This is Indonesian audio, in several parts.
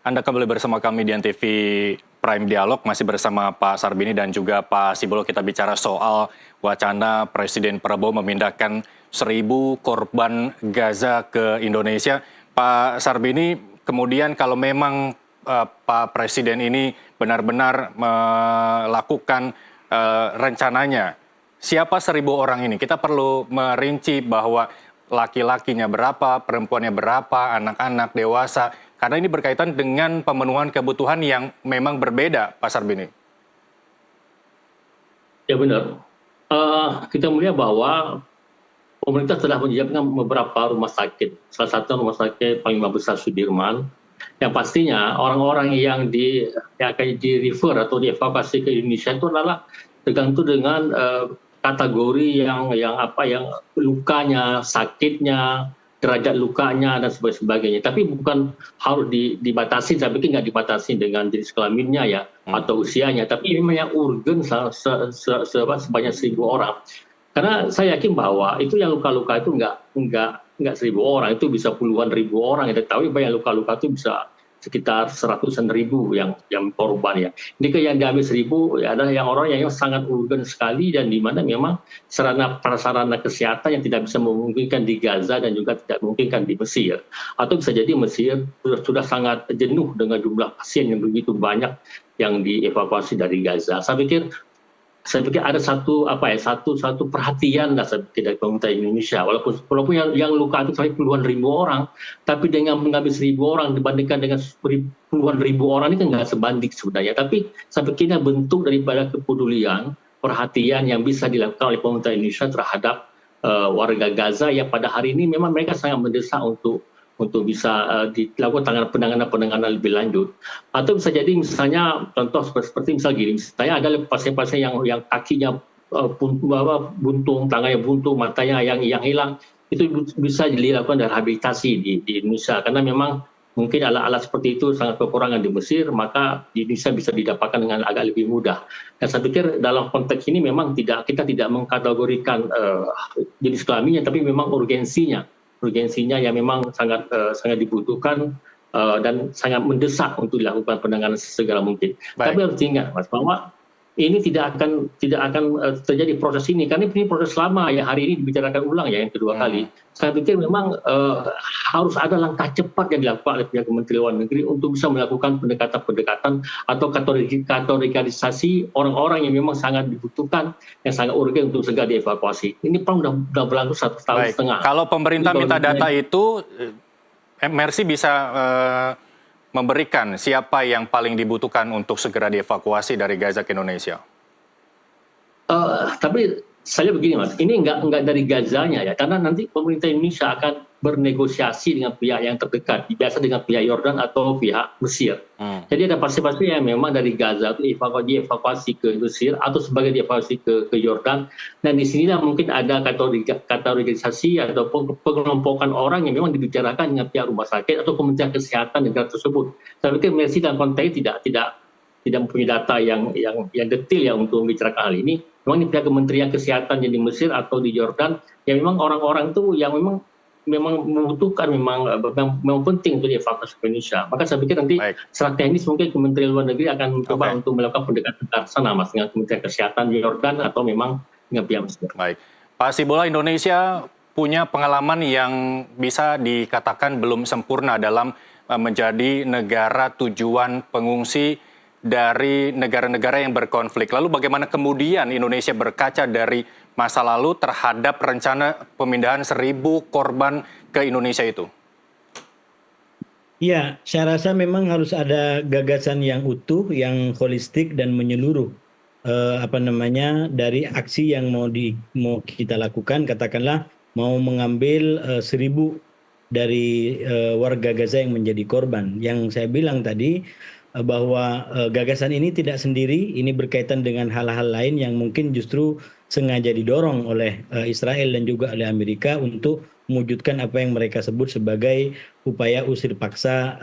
Anda kembali bersama kami di NTV Prime Dialog, masih bersama Pak Sarbini dan juga Pak Sibolo. Kita bicara soal wacana Presiden Prabowo memindahkan 1.000 korban Gaza ke Indonesia. Pak Sarbini, kemudian kalau memang Pak Presiden ini benar-benar melakukan rencananya, siapa 1.000 orang ini? Kita perlu merinci bahwa laki-lakinya berapa, perempuannya berapa, anak-anak, dewasa. Karena ini berkaitan dengan pemenuhan kebutuhan yang memang berbeda, Pak Sarbini. Ya benar. Kita melihat bahwa pemerintah telah menyiapkan beberapa rumah sakit. Salah satu rumah sakit paling besar Sudirman. Yang pastinya orang-orang yang akan di-refer atau dievakuasi ke Indonesia itu adalah tergantung dengan kategori yang lukanya, sakitnya, derajat lukanya dan sebagainya. Tapi bukan harus dibatasi, saya pikir nggak dibatasi dengan jenis kelaminnya ya atau usianya. Tapi memang yang urgen sebanyak 1.000 orang. Karena saya yakin bahwa itu yang luka-luka itu nggak 1.000 orang, itu bisa puluhan ribu orang. Kita tahu banyak luka-luka itu bisa sekitar seratusan ribu yang korban ya. Ini yang diambil 1.000 ya, adalah yang orang yang sangat urgen sekali dan di mana memang prasarana kesehatan yang tidak bisa memungkinkan di Gaza dan juga tidak memungkinkan di Mesir. Atau bisa jadi Mesir sudah sangat jenuh dengan jumlah pasien yang begitu banyak yang dievakuasi dari Gaza. Saya pikir ada satu perhatian lah saya pikir dari pemerintah Indonesia, walaupun yang luka itu sampai puluhan ribu orang, tapi dengan mengambil 1.000 orang dibandingkan dengan puluhan ribu orang ini kan nggak sebanding sebenarnya. Tapi saya pikirnya bentuk daripada kepedulian, perhatian yang bisa dilakukan oleh pemerintah Indonesia terhadap warga Gaza yang pada hari ini memang mereka sangat mendesak untuk bisa dilakukan penanganan lebih lanjut. Atau bisa jadi misalnya contoh seperti misal gini, misalnya ada pasien-pasien yang kakinya buntung, tangannya buntung, matanya yang hilang, itu bisa dilakukan rehabilitasi di Indonesia karena memang mungkin alat-alat seperti itu sangat kekurangan di Mesir, maka di Indonesia bisa didapatkan dengan agak lebih mudah. Dan saya pikir dalam konteks ini memang kita tidak mengkategorikan jenis kelaminnya, tapi memang urgensinya yang memang sangat dibutuhkan dan sangat mendesak untuk dilakukan penanganan segera mungkin. Baik. Tapi harus diingat, Mas, bahwa ini tidak akan terjadi proses ini karena ini proses lama yang hari ini dibicarakan ulang ya yang kedua kali. Saya pikir memang harus ada langkah cepat yang dilakukan oleh pihak Kementerian Luar Negeri untuk bisa melakukan pendekatan atau kategorisasi orang-orang yang memang sangat dibutuhkan, yang sangat urgen untuk segera dievakuasi. Ini perang sudah berlangsung 1,5 tahun. Kalau pemerintah minta data itu, Mercy bisa memberikan siapa yang paling dibutuhkan untuk segera dievakuasi dari Gaza ke Indonesia? Tapi saya begini, Mas, ini nggak dari Gazanya ya, karena nanti pemerintah Indonesia akan bernegosiasi dengan pihak yang terdekat, biasa dengan pihak Yordan atau pihak Mesir. Jadi ada pasien-pasien yang memang dari Gaza itu dievakuasi ke Mesir atau sebagai dievakuasi ke Yordan, dan di sinilah mungkin ada kategorisasi ataupun pengelompokan orang yang memang dibicarakan dengan pihak rumah sakit atau Kementerian Kesehatan negara tersebut. Saya pikir Mercy dalam konteks tidak mempunyai data yang detail ya untuk membicarakan hal ini. Memang di pihak Kementerian Kesehatan yang di Mesir atau di Yordan, yang memang orang-orang itu yang memang membutuhkan, memang penting untuk dievakuasi ke Indonesia. Maka saya pikir nanti secara teknis mungkin Kementerian Luar Negeri akan mencoba untuk melakukan pendekatan ke sana, Mas, dengan Kementerian Kesehatan di Yordan atau memang dengan pihak Mesir. Baik, Pak Sibola, Indonesia punya pengalaman yang bisa dikatakan belum sempurna dalam menjadi negara tujuan pengungsi dari negara-negara yang berkonflik. Lalu bagaimana kemudian Indonesia berkaca dari masa lalu terhadap rencana pemindahan 1.000 korban ke Indonesia itu? Ya, saya rasa memang harus ada gagasan yang utuh, yang holistik dan menyeluruh. Dari aksi yang mau kita lakukan, katakanlah mau mengambil 1.000 dari warga Gaza yang menjadi korban. Yang saya bilang tadi bahwa gagasan ini tidak sendiri, ini berkaitan dengan hal-hal lain yang mungkin justru sengaja didorong oleh Israel dan juga oleh Amerika untuk mewujudkan apa yang mereka sebut sebagai upaya usir paksa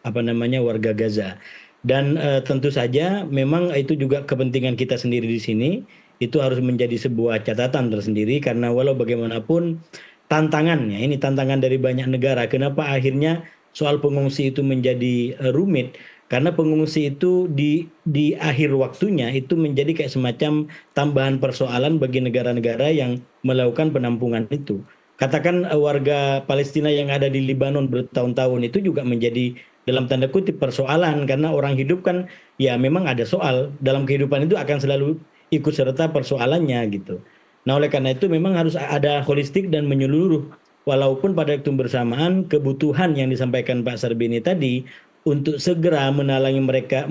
warga Gaza. Dan tentu saja memang itu juga kepentingan kita sendiri di sini, itu harus menjadi sebuah catatan tersendiri karena walau bagaimanapun tantangannya, ini tantangan dari banyak negara, kenapa akhirnya soal pengungsi itu menjadi rumit karena pengungsi itu di akhir waktunya itu menjadi kayak semacam tambahan persoalan bagi negara-negara yang melakukan penampungan itu. Katakan warga Palestina yang ada di Libanon bertahun-tahun itu juga menjadi dalam tanda kutip persoalan karena orang hidup kan ya memang ada soal dalam kehidupan itu akan selalu ikut serta persoalannya gitu. Nah oleh karena itu memang harus ada holistik dan menyeluruh. Walaupun pada waktu bersamaan kebutuhan yang disampaikan Pak Sarbini tadi untuk segera menalangi mereka,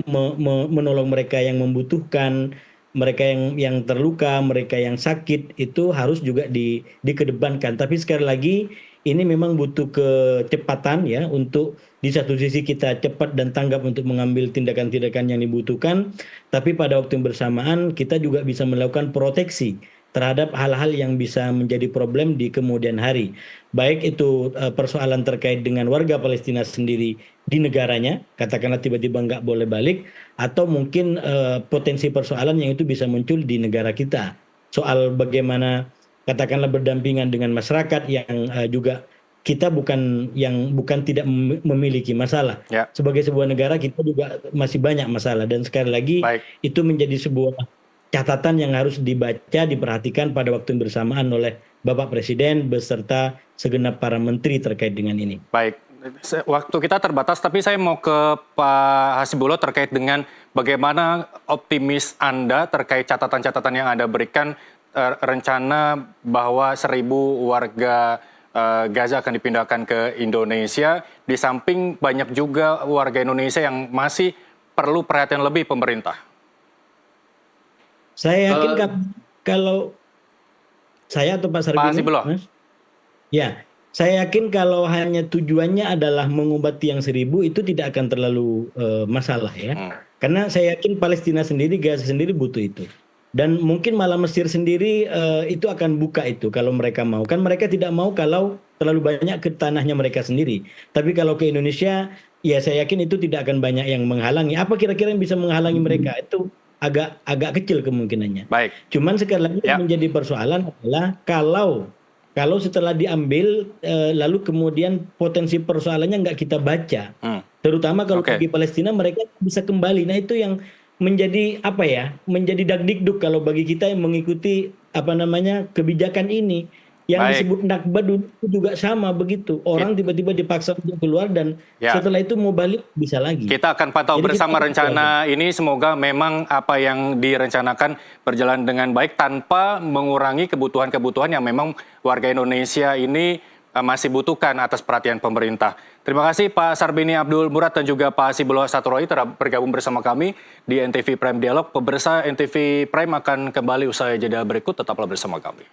menolong mereka yang membutuhkan, mereka yang terluka, mereka yang sakit itu harus juga dikedepankan. Tapi sekali lagi ini memang butuh kecepatan ya untuk di satu sisi kita cepat dan tanggap untuk mengambil tindakan-tindakan yang dibutuhkan, tapi pada waktu yang bersamaan kita juga bisa melakukan proteksi terhadap hal-hal yang bisa menjadi problem di kemudian hari. Baik itu persoalan terkait dengan warga Palestina sendiri di negaranya, katakanlah tiba-tiba nggak boleh balik, atau mungkin potensi persoalan yang itu bisa muncul di negara kita. Soal bagaimana katakanlah berdampingan dengan masyarakat yang juga kita bukan tidak memiliki masalah. Ya. Sebagai sebuah negara kita juga masih banyak masalah dan sekali lagi itu menjadi sebuah catatan yang harus dibaca, diperhatikan pada waktu yang bersamaan oleh Bapak Presiden beserta segenap para menteri terkait dengan ini. Baik, waktu kita terbatas, tapi saya mau ke Pak Hasibullah terkait dengan bagaimana optimis Anda terkait catatan-catatan yang Anda berikan rencana bahwa 1.000 warga Gaza akan dipindahkan ke Indonesia, di samping banyak juga warga Indonesia yang masih perlu perhatian lebih pemerintah. Saya yakin kalau saya atau Pak Sarbini, Mas? Ya, saya yakin kalau hanya tujuannya adalah mengobati yang 1.000 itu tidak akan terlalu masalah ya. Karena saya yakin Palestina sendiri, Gaza sendiri butuh itu. Dan mungkin malah Mesir sendiri itu akan buka itu kalau mereka mau. Kan mereka tidak mau kalau terlalu banyak ke tanahnya mereka sendiri. Tapi kalau ke Indonesia, ya saya yakin itu tidak akan banyak yang menghalangi. Apa kira-kira yang bisa menghalangi mereka? Itu agak kecil kemungkinannya. Baik. Cuman sekali lagi yang menjadi persoalan adalah kalau setelah diambil lalu kemudian potensi persoalannya nggak kita baca. Terutama kalau bagi Palestina mereka bisa kembali. Nah itu yang menjadi menjadi dagdikduk kalau bagi kita yang mengikuti kebijakan ini. Yang disebut Nakba dulu juga sama begitu. Orang tiba-tiba dipaksa untuk keluar dan setelah itu mau balik bisa lagi. Kita akan pantau bersama rencana ini. Semoga memang apa yang direncanakan berjalan dengan baik tanpa mengurangi kebutuhan-kebutuhan yang memang warga Indonesia ini masih butuhkan atas perhatian pemerintah. Terima kasih Pak Sarbini Abdul Murad dan juga Pak Hasibullah Satroy telah bergabung bersama kami di NTV Prime Dialog. Pemirsa NTV Prime akan kembali usai jeda berikut, tetaplah bersama kami.